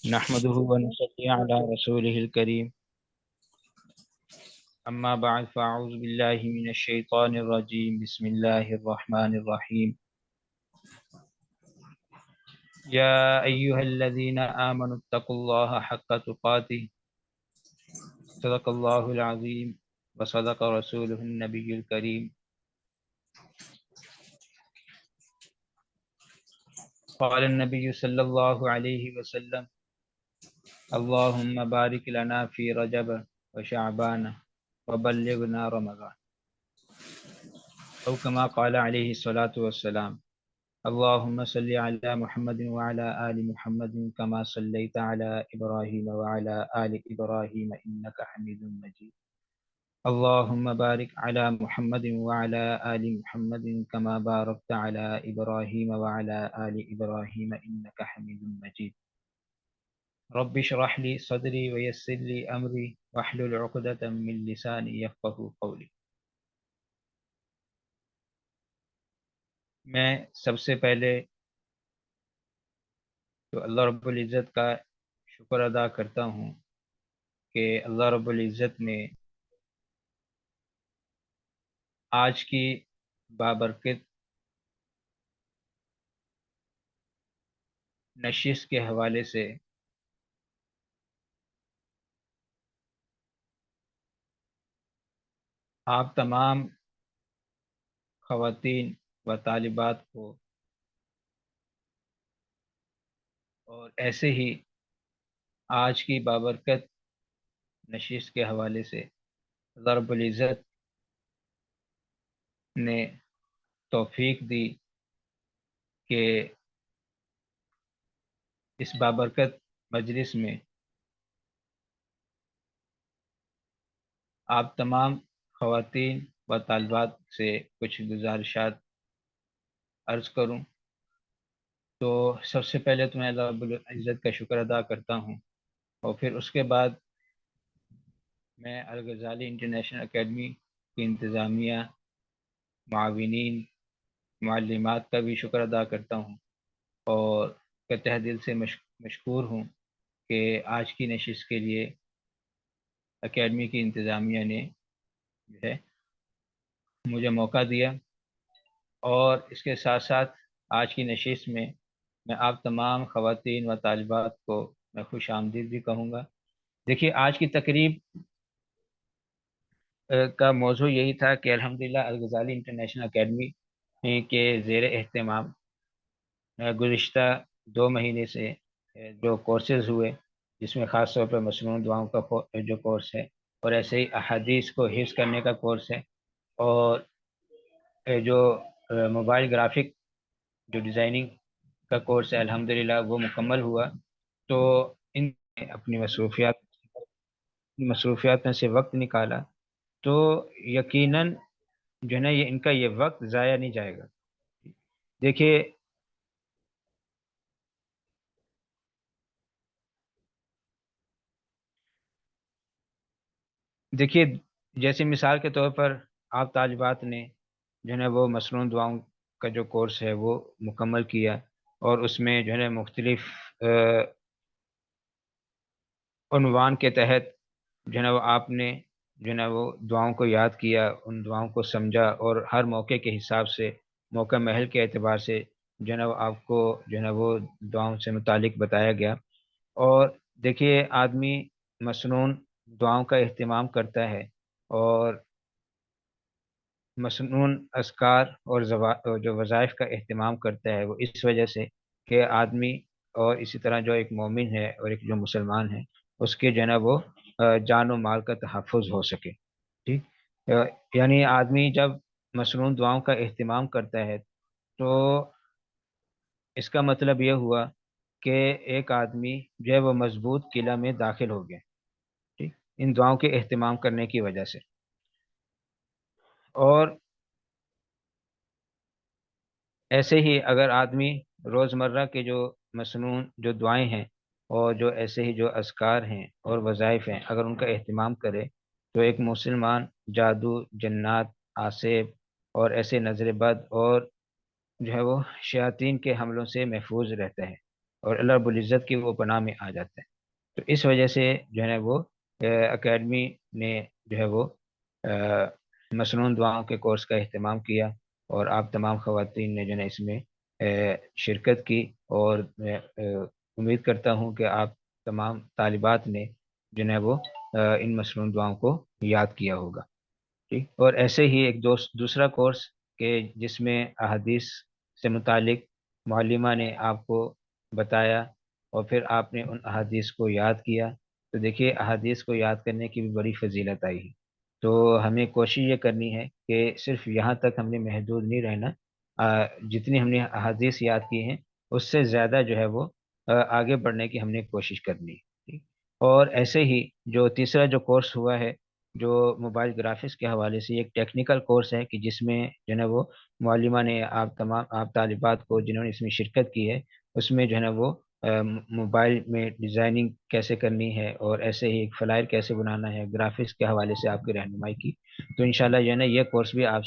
نحمده ونصلي على رسوله الكريم أما بعد فأعوذ بالله من الشيطان الرجيم بسم الله الرحمن الرحيم يا أيها الذين آمنوا اتقوا الله حق تقاته صدق الله العظيم وصدق رسوله النبي الكريم قال النبي صلى الله عليه وسلم اللهم بارك لنا في رجب وشعبان وبلغنا رمضان أو كما قال عليه الصلاة والسلام اللهم صل على محمد وعلى آل محمد كما صليت على إبراهيم وعلى آل إبراهيم إنك حميد مجيد اللهم بارك على محمد وعلى آل محمد كما باركت على إبراهيم وعلى آل إبراهيم إنك حميد مجيد رب اشرح لي صدري ويسر لي أمري واحلل عقدة من لساني يفقه قولي. میں سب سے پہلے تو اللہ رب العزت کا شکر ادا کرتا ہوں کہ اللہ رب العزت نے آج کی بابرکت نشست کے حوالے سے آپ تمام خواتین و طالبات کو اور ایسے ہی آج کی بابرکت نشست کے حوالے سے اللہ رب العزت نے توفیق دی کہ اس بابرکت مجلس میں آپ تمام خواتین و طالبات سے کچھ گزارشات عرض کروں. تو سب سے پہلے تو میں اللہ رب العزت کا شکر ادا کرتا ہوں اور پھر اس کے بعد میں الغزالی انٹرنیشنل اکیڈمی کی انتظامیہ، معاونین، معلمات کا بھی شکر ادا کرتا ہوں اور تہ دل سے مشکور ہوں کہ آج کی نشست کے لیے اکیڈمی کی انتظامیہ نے جو ہے مجھے موقع دیا. اور اس کے ساتھ ساتھ آج کی نشست میں آپ تمام خواتین و طالبات کو میں خوش آمدید بھی کہوں گا. دیکھیے آج کی تقریب کا موضوع یہی تھا کہ الحمدللہ الغزالی انٹرنیشنل اکیڈمی کے زیر اہتمام گزشتہ 2 مہینے سے جو کورسز ہوئے، جس میں خاص طور پر مسنون دعاؤں کا جو کورس ہے اور ایسے ہی احادیث کو حفظ کرنے کا کورس ہے اور جو موبائل گرافک جو ڈیزائننگ کا کورس ہے الحمدللہ وہ مکمل ہوا. تو ان اپنی مصروفیات میں سے وقت نکالا تو یقیناً جو ہے نا ان کا یہ وقت ضائع نہیں جائے گا. دیکھیے جیسے مثال کے طور پر آپ طالبات نے جو ہے نا وہ مسنون دعاؤں کا جو کورس ہے وہ مکمل کیا اور اس میں جو ہے نا مختلف عنوان کے تحت جو ہے نا وہ آپ نے جو ہے نا وہ دعاؤں کو یاد کیا، ان دعاؤں کو سمجھا اور ہر موقع کے حساب سے، موقع محل کے اعتبار سے جو ہے نا وہ آپ کو جو ہے نا وہ دعاؤں سے متعلق بتایا گیا. اور دیکھیے آدمی مسنون دعاؤں کا اہتمام کرتا ہے اور مسنون اذکار اور جو وظائف کا اہتمام کرتا ہے وہ اس وجہ سے کہ آدمی اور اسی طرح جو ایک مومن ہے اور ایک جو مسلمان ہے اس کے جو ہے نا وہ جان و مال کا تحفظ ہو سکے. ٹھیک، یعنی آدمی جب مسنون دعاؤں کا اہتمام کرتا ہے تو اس کا مطلب یہ ہوا کہ ایک آدمی جو ہے وہ مضبوط قلعہ میں داخل ہو گیا، ٹھیک، ان دعاؤں کے اہتمام کرنے کی وجہ سے. اور ایسے ہی اگر آدمی روزمرہ کے جو مسنون جو دعائیں ہیں اور جو ایسے ہی جو اذکار ہیں اور وظائف ہیں اگر ان کا اہتمام کرے تو ایک مسلمان جادو، جنات، آصف اور ایسے نظر بد اور جو ہے وہ شیاطین کے حملوں سے محفوظ رہتا ہے. اور اللہ رب العزت کی وہ پناہ میں آ جاتا ہے۔ تو اس وجہ سے جو ہے نا وہ اکیڈمی نے جو ہے وہ مصنون دعاؤں کے کورس کا اہتمام کیا، اور آپ تمام خواتین نے جو ہے اس میں شرکت کی، اور میں امید کرتا ہوں کہ آپ تمام طالبات نے جو ہے وہ ان مصنون دعاؤں کو یاد کیا ہوگا، ٹھیک۔ اور ایسے ہی ایک دوسرا کورس کہ جس میں احادیث سے متعلق معلمہ نے آپ کو بتایا، اور پھر آپ نے ان احادیث کو یاد کیا، تو دیکھیے احادیث کو یاد کرنے کی بھی بڑی فضیلت آئی ہے۔ تو ہمیں کوشش یہ کرنی ہے کہ صرف یہاں تک ہم نے محدود نہیں رہنا، جتنی ہم نے احادیث یاد کی ہیں اس سے زیادہ جو ہے وہ آگے بڑھنے کی ہم نے کوشش کرنی ہے، ٹھیک۔ اور ایسے ہی جو تیسرا جو کورس ہوا ہے، جو موبائل گرافکس کے حوالے سے ایک ٹیکنیکل کورس ہے، کہ جس میں جو ہے نا وہ معلمہ نے آپ طالبات کو جنہوں نے اس میں شرکت کی ہے، اس میں جو ہے نا وہ موبائل میں ڈیزائننگ کیسے کرنی ہے، اور ایسے ہی ایک فلائر کیسے بنانا ہے، گرافکس کے حوالے سے آپ کی رہنمائی کی۔ تو انشاءاللہ جو ہے نا یہ کورس بھی آپ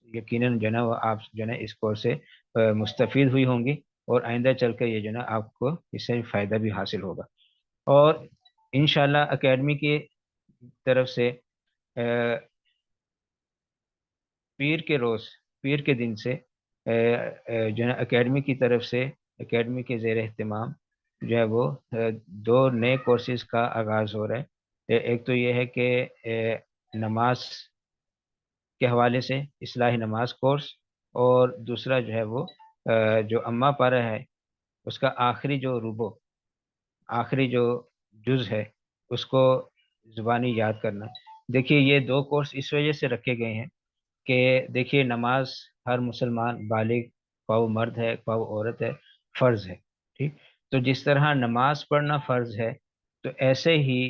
یقیناً جو ہے نا وہ آپ جو ہے نا اس کورس سے مستفید ہوئی ہوں گی، اور آئندہ چل کے یہ جو ہے نا آپ کو اس سے فائدہ بھی حاصل ہوگا۔ اور انشاءاللہ اکیڈمی کی طرف سے پیر کے روز، پیر کے دن سے جو ہے نا اکیڈمی کی طرف سے، اکیڈمی کے زیر اہتمام جو ہے وہ دو نئے کورسز کا آغاز ہو رہا ہے۔ ایک تو یہ ہے کہ نماز کے حوالے سے اصلاح نماز کورس، اور دوسرا جو ہے وہ جو اما پارہ ہے اس کا آخری جو ربو، آخری جو جز ہے، اس کو زبانی یاد کرنا۔ دیکھیے یہ دو کورس اس وجہ سے رکھے گئے ہیں کہ دیکھیے نماز ہر مسلمان بالغ، خواہ وہ مرد ہے خواہ وہ عورت ہے، فرض ہے، ٹھیک۔ تو جس طرح نماز پڑھنا فرض ہے، تو ایسے ہی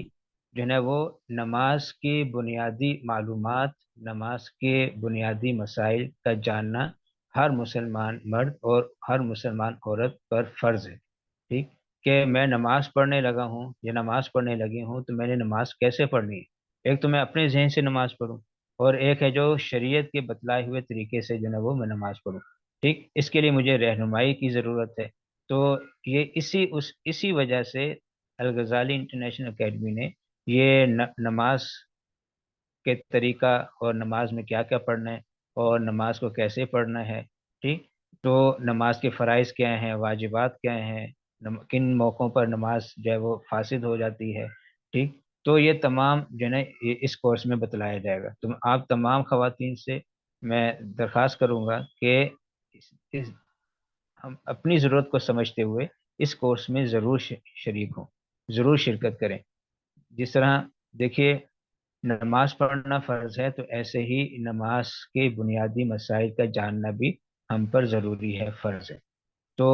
جو ہے نا وہ نماز کی بنیادی معلومات، نماز کے بنیادی مسائل کا جاننا ہر مسلمان مرد اور ہر مسلمان عورت پر فرض ہے، ٹھیک۔ کہ میں نماز پڑھنے لگا ہوں یا نماز پڑھنے لگی ہوں، تو میں نے نماز کیسے پڑھنی ہے؟ ایک تو میں اپنے ذہن سے نماز پڑھوں، اور ایک ہے جو شریعت کے بتلائے ہوئے طریقے سے جو ہے وہ میں نماز پڑھوں، ٹھیک۔ اس کے لیے مجھے رہنمائی کی ضرورت ہے۔ تو یہ اسی وجہ سے الغزالی انٹرنیشنل اکیڈمی نے یہ نماز کے طریقہ، اور نماز میں کیا کیا پڑھنا ہے، اور نماز کو کیسے پڑھنا ہے، ٹھیک۔ تو نماز کے فرائض کیا ہیں، واجبات کیا ہیں، کن موقعوں پر نماز جو ہے وہ فاسد ہو جاتی ہے، ٹھیک۔ تو یہ تمام جو ہے نا اس کورس میں بتلایا جائے گا۔ تو آپ تمام خواتین سے میں درخواست کروں گا کہ ہم اپنی ضرورت کو سمجھتے ہوئے اس کورس میں ضرور شریک ہوں، ضرور شرکت کریں۔ جس طرح دیکھیے نماز پڑھنا فرض ہے، تو ایسے ہی نماز کے بنیادی مسائل کا جاننا بھی ہم پر ضروری ہے، فرض ہے۔ تو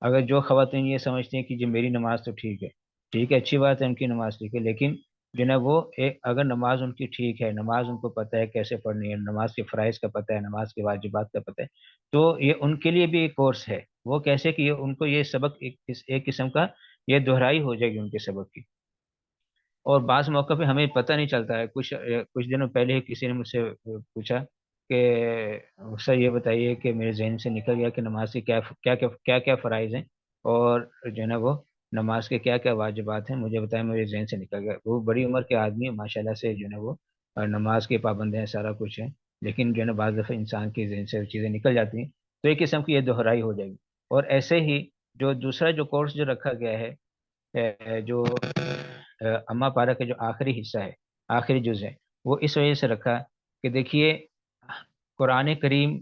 اگر جو خواتین یہ سمجھتی ہیں کہ جو میری نماز تو ٹھیک ہے، ٹھیک ہے، اچھی بات ہے، ان کی نماز ٹھیک ہے، لیکن جو نا وہ اگر نماز ان کی ٹھیک ہے، نماز ان کو پتہ ہے کیسے پڑھنی ہے، نماز کے فرائض کا پتہ ہے، نماز کے واجبات کا پتہ ہے، تو یہ ان کے لیے بھی ایک کورس ہے۔ وہ کیسے کہ ان کو یہ سبق ایک قسم کا یہ دہرائی ہو جائے گی ان کے سبق کی۔ اور بعض موقع پہ ہمیں پتہ نہیں چلتا ہے، کچھ دنوں پہلے ہی کسی نے مجھ سے پوچھا کہ سر یہ بتائیے کہ میرے ذہن سے نکل گیا کہ نماز کے کیا فرائض ہیں، اور جو ہے نا وہ نماز کے کیا کیا واجبات ہیں، مجھے بتایا، میرے ذہن سے نکل گیا۔ وہ بڑی عمر کے آدمی ماشاءاللہ سے جو ہے نا وہ نماز کے پابند ہیں، سارا کچھ ہے، لیکن جو ہے نا بعض دفعہ انسان کے ذہن سے چیزیں نکل جاتی ہیں، تو ایک قسم کی یہ دہرائی ہو جائے گی۔ اور ایسے ہی جو دوسرا جو کورس جو رکھا گیا ہے، جو اما پارہ کا جو آخری حصہ ہے، آخری جز ہے، وہ اس وجہ سے رکھا کہ دیکھیے قرآن کریم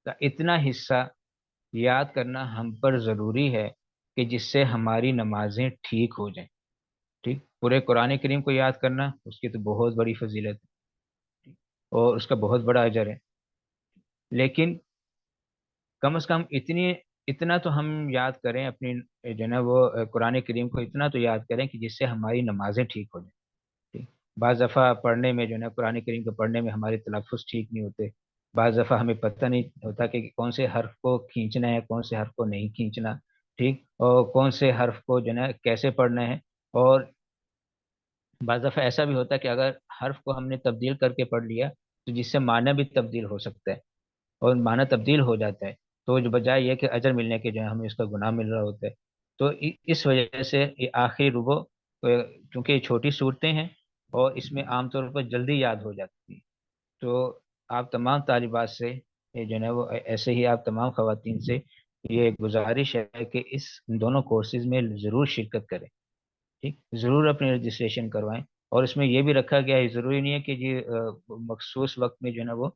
کا اتنا حصہ یاد کرنا ہم پر ضروری ہے کہ جس سے ہماری نمازیں ٹھیک ہو جائیں، ٹھیک۔ پورے قرآن کریم کو یاد کرنا اس کی تو بہت بڑی فضیلت ہے، اور اس کا بہت بڑا اجر ہے، لیکن کم از کم اتنا تو ہم یاد کریں اپنی جو ہے نا وہ قرآن کریم کو اتنا تو یاد کریں کہ جس سے ہماری نمازیں ٹھیک ہو جائیں، ٹھیک۔ بعض دفعہ پڑھنے میں جو ہے نا قرآن کریم کو پڑھنے میں ہمارے تلفظ ٹھیک نہیں ہوتے، بعض دفعہ ہمیں پتہ نہیں ہوتا کہ کون سے حرف کو کھینچنا ہے، کون سے حرف کو نہیں کھینچنا، ٹھیک، اور کون سے حرف کو جو ہے نا کیسے پڑھنا ہے۔ اور بعض دفعہ ایسا بھی ہوتا ہے کہ اگر حرف کو ہم نے تبدیل کر کے پڑھ لیا، تو جس سے معنی بھی تبدیل ہو سکتا ہے، اور معنی تبدیل ہو جاتا ہے۔ تو جو بجائے یہ کہ اجر ملنے کے جو ہے ہمیں اس کا گناہ مل رہا ہوتا ہے۔ تو اس وجہ سے یہ آخری ربو، چونکہ یہ چھوٹی صورتیں ہیں اور اس میں عام طور پر جلدی یاد ہو جاتی ہیں، تو آپ تمام طالبات سے یہ جو ہے وہ ایسے ہی آپ تمام خواتین سے یہ گزارش ہے کہ ان دونوں کورسز میں ضرور شرکت کریں، ٹھیک، ضرور اپنی رجسٹریشن کروائیں۔ اور اس میں یہ بھی رکھا گیا ہے، ضروری نہیں ہے کہ جی مخصوص وقت میں جو ہے نا وہ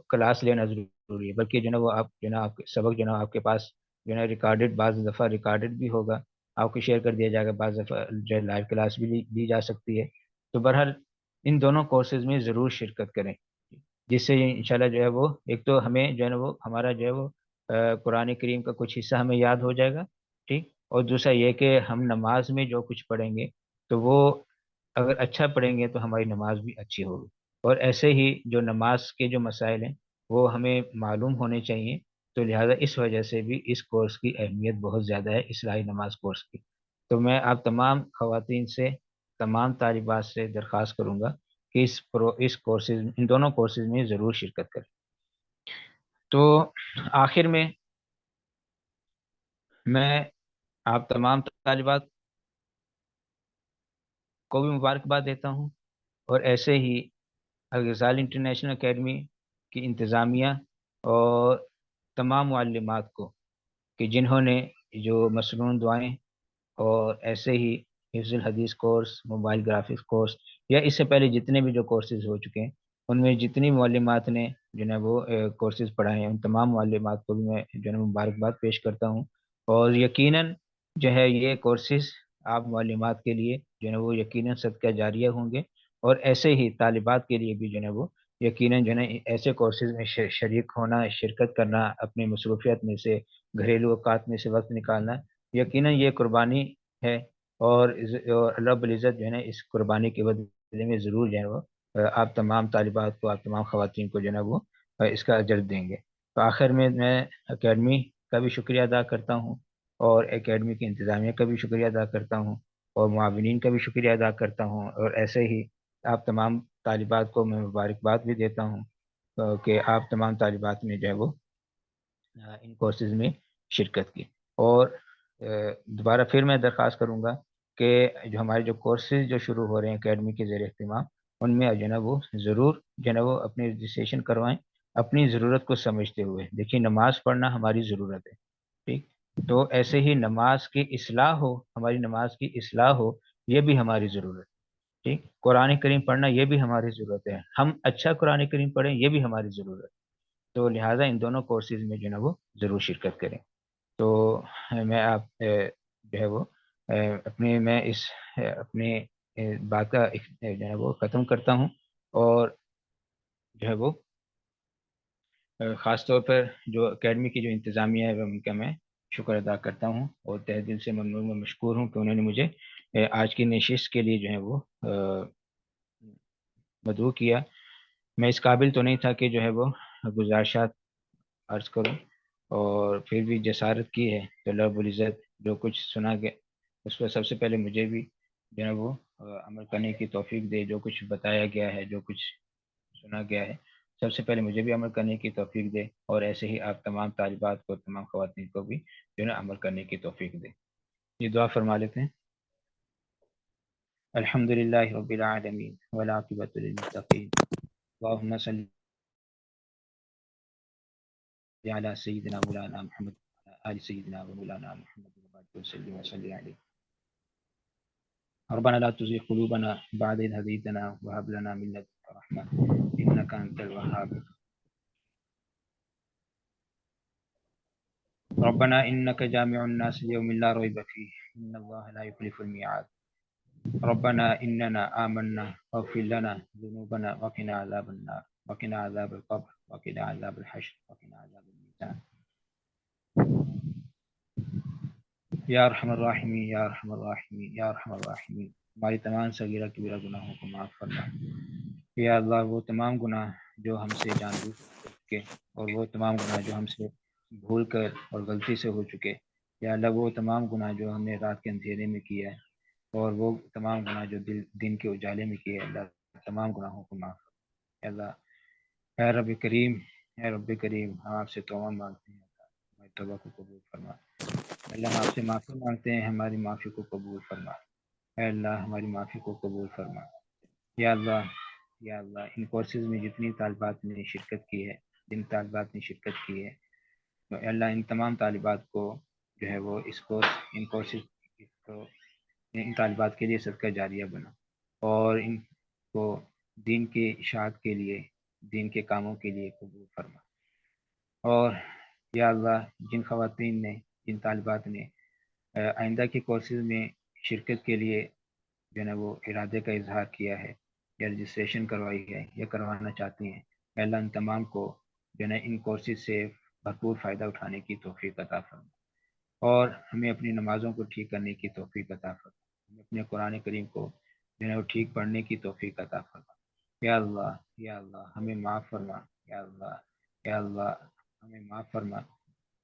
کلاس لینا ضروری ہے، بلکہ جو ہے نا وہ آپ جو ہے نا آپ سبق جو ہے نا آپ کے پاس جو ہے نا ریکارڈڈ، بعض دفعہ ریکارڈڈ بھی ہوگا، آپ کو شیئر کر دیا جائے گا، بعض دفعہ جو ہے لائیو کلاس بھی لی جا سکتی ہے۔ تو بہرحال ان دونوں کورسز میں ضرور شرکت کریں، جس سے انشاءاللہ جو ہے وہ ایک تو ہمیں جو ہے نا وہ ہمارا جو ہے وہ قرآن کریم کا کچھ حصہ ہمیں یاد ہو جائے گا، ٹھیک، اور دوسرا یہ کہ ہم نماز میں جو کچھ پڑھیں گے تو وہ اگر اچھا پڑھیں گے تو ہماری نماز بھی اچھی ہوگی، اور ایسے ہی جو نماز کے جو مسائل ہیں وہ ہمیں معلوم ہونے چاہیے۔ تو لہذا اس وجہ سے بھی اس کورس کی اہمیت بہت زیادہ ہے، اصلاحی نماز کورس کی۔ تو میں آپ تمام خواتین سے، تمام طالبات سے درخواست کروں گا کہ اس کورسز، ان دونوں کورسز میں ضرور شرکت کریں۔ تو آخر میں آپ تمام طالبات کو بھی مبارکباد دیتا ہوں، اور ایسے ہی الغزال انٹرنیشنل اکیڈمی کی انتظامیہ اور تمام معلمات کو کہ جنہوں نے جو مسنون دعائیں اور ایسے ہی حفظ الحدیث کورس، موبائل گرافکس کورس، یا اس سے پہلے جتنے بھی جو کورسز ہو چکے ہیں ان میں جتنی معلمات نے جو ہے وہ کورسز پڑھائے ہیں، ان تمام معلمات کو بھی میں جو ہے مبارکباد پیش کرتا ہوں۔ اور یقیناً جو ہے یہ کورسز آپ معلمات کے لیے جو ہے وہ یقیناً صدقہ جاریہ ہوں گے، اور ایسے ہی طالبات کے لیے بھی جو ہے وہ یقیناً جو ہے ایسے کورسز میں شریک ہونا، شرکت کرنا، اپنی مصروفیت میں سے، گھریلو اوقات میں سے وقت نکالنا، یقیناً یہ قربانی ہے، اور اللہ رب العزت جو ہے نا اس قربانی کے بدلے میں ضرور جو ہے وہ آپ تمام طالبات کو، آپ تمام خواتین کو جو ہے نا وہ اس کا اجر دیں گے۔ تو آخر میں اکیڈمی کا بھی شکریہ ادا کرتا ہوں، اور اکیڈمی کی انتظامیہ کا بھی شکریہ ادا کرتا ہوں، اور معاونین کا بھی شکریہ ادا کرتا ہوں، اور ایسے ہی آپ تمام طالبات کو میں مبارکباد بھی دیتا ہوں کہ آپ تمام طالبات نے جو ہے وہ ان کورسز میں شرکت کی۔ اور دوبارہ پھر میں درخواست کروں گا کہ جو ہمارے جو کورسز جو شروع ہو رہے ہیں اکیڈمی کے زیر اہتمام، ان میں جو ہے نا وہ ضرور جو ہے نا وہ اپنی رجسٹریشن کروائیں، اپنی ضرورت کو سمجھتے ہوئے۔ دیکھیے نماز پڑھنا ہماری ضرورت ہے، ٹھیک، تو ایسے ہی نماز کی اصلاح ہو، ہماری نماز کی اصلاح ہو، یہ بھی ہماری ضرورت ہے، ٹھیک، قرآن کریم پڑھنا یہ بھی ہماری ضرورت ہے، ہم اچھا قرآن کریم پڑھیں یہ بھی ہماری ضرورت ہے۔ تو لہٰذا ان دونوں کورسز میں جو ہے نا وہ ضرور شرکت کریں۔ تو میں آپ جو ہے وہ میں اس اپنی بات کا جو ہے وہ ختم کرتا ہوں، اور جو ہے وہ خاص طور پر جو اکیڈمی کی جو انتظامیہ ہے ان کا میں شکر ادا کرتا ہوں، اور تہ دل سے ممنون و مشکور ہوں کہ انہوں نے مجھے آج کی نشست کے لیے جو ہے وہ مدعو کیا۔ میں اس قابل تو نہیں تھا کہ جو ہے وہ گزارشات عرض کروں، اور پھر بھی جسارت کی ہے تو اللہ رب العزت جو کچھ سنا گیا اس پر سب سے پہلے مجھے بھی جو ہے وہ عمل کرنے کی توفیق دے، جو کچھ بتایا گیا ہے، جو کچھ سنا گیا ہے، سب سے پہلے مجھے بھی عمل کرنے کی توفیق دے، اور ایسے ہی آپ تمام طالبات کو، تمام خواتین کو بھی جو ہے نا عمل کرنے کی توفیق دے۔ یہ دعا فرما لیتے ہیں۔ الحمد للہ رب العالمین والعاقبۃ للمتقین، اللہم صلی علی سیدنا مولانا محمد آل سیدنا مولانا محمد وبارک وسلم وصلی علیہ۔ ربنا لا تزغ قلوبنا بعد إذ هديتنا وهب لنا من لدنك رحمة إنك أنت الوهاب۔ ربنا إنك جامع الناس ليوم لا ريب فيه إن الله لا يخلف الميعاد۔ ربنا إننا آمنا واغفر لنا ذنوبنا وقنا عذاب النار وقنا عذاب القبر وقنا عذاب الحشر وقنا عذاب الميزان۔ یا ارحم الراحمین، یا ارحم الراحمین، یا ارحم الراحمین، ہماری تمام صغیرہ کبیرہ گناہوں کو معاف فرما۔ یا اللہ وہ تمام گناہ جو ہم سے جان بوجھ کے، اور وہ تمام گناہ جو ہم سے بھول کر اور غلطی سے ہو چکے، یا اللہ وہ تمام گناہ جو ہم نے رات کے اندھیرے میں کیا ہے، اور وہ تمام گناہ جو دن کے اجالے میں کیے، اللہ تمام گناہوں کو معاف فرما۔ یا اللہ، اے رب کریم، اے رب کریم، ہم آپ سے توبہ مانگتے ہیں، توبہ کو قبول فرما۔ اللہ ہم آپ سے معافی مانگتے ہیں، ہماری معافی کو قبول فرما۔ اے اللہ ہماری معافی کو قبول فرما۔ یا اللہ، یا اللہ ان کورسز میں جتنی طالبات نے شرکت کی ہے، جن طالبات نے شرکت کی ہے، تو اے اللہ ان تمام طالبات کو جو ہے وہ اس کورس ان کورسز کو ان طالبات کے لیے صدقہ جاریہ بنا، اور ان کو دین کے اشاعت کے لیے، دین کے کاموں کے لیے قبول فرما۔ اور یا اللہ جن خواتین نے، جن طالبات نے آئندہ کے کورسز میں شرکت کے لیے جو ہے نا وہ ارادے کا اظہار کیا ہے، یا رجسٹریشن کروائی ہے یا کروانا چاہتی ہیں، اے اللہ ان تمام کو جو ہے نا ان کورسز سے بھرپور فائدہ اٹھانے کی توفیق عطا فرما، اور ہمیں اپنی نمازوں کو ٹھیک کرنے کی توفیق عطا فرما، ہمیں اپنے قرآن کریم کو جو ہے وہ ٹھیک پڑھنے کی توفیق عطا فرما۔ یا اللہ، یا اللہ ہمیں معاف فرما۔ یا اللہ، یا اللہ ہمیں معاف فرما۔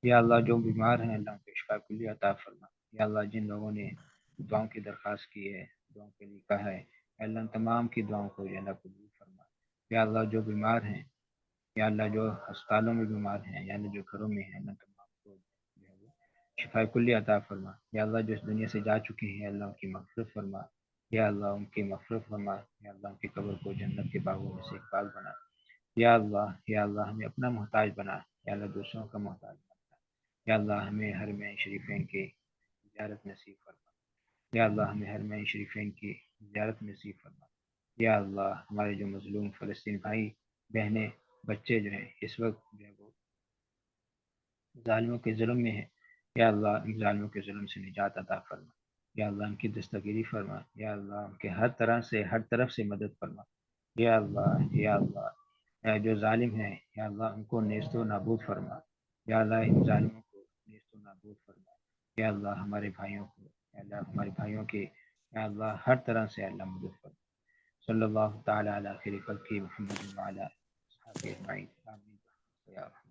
یا اللہ جو بیمار ہیں اللہ کو شفا کلی عطا فرما۔ یا اللہ جن لوگوں نے دعاؤں کی درخواست کی ہے، دعاؤں کے لیے کہا ہے، اللہ ان تمام کی دعاؤں کو جو ہے نا قبول فرما۔ یا اللہ جو بیمار ہیں، یا اللہ جو ہسپتالوں میں بیمار ہیں، یا اللہ جو گھروں میں ہیں، اللہ تمام کو جو ہے وہ شفا کلی عطا فرما۔ یا اللہ جو اس دنیا سے جا چکے ہیں اللہ ان کی مغفرت فرما۔ یا اللہ ان کی مغفرت فرما۔ یا اللہ ان کی قبر کو جنت کے باغوں میں سے ایک باغ بنا۔ یا اللہ، یا اللہ ہمیں اپنا محتاج بنا، یا اللہ دوسروں کا محتاج بنا۔ یا اللہ ہمیں حرمین شریفین کی زیارت نصیب فرما۔ یا اللہ ہمیں حرمین شریفین کی زیارت نصیب فرما۔ یا اللہ ہمارے جو مظلوم فلسطین بھائی بہنیں بچے جو ہیں اس وقت جو ہے وہ ظالموں کے ظلم میں ہیں، یا اللہ ان ظالموں کے ظلم سے نجات عطا فرما۔ یا اللہ ان کی دستگیری فرما۔ یا اللہ ان کے ہر طرح سے، ہر طرف سے مدد فرما۔ یا اللہ، یا اللہ جو ظالم ہیں یا اللہ ان کو نیست و نابود فرما۔ یا اللہ ان ظالموں کو نیست و نابود فرما۔ یا اللہ ہمارے بھائیوں کو، یا اللہ ہمارے بھائیوں کے، یا اللہ ہر طرح سے اللہ مدد فرما۔ صلی اللہ تعالی علی خیر خلقہ محمد وعلی آلہ وصحبہ اجمعین، آمین یا رب۔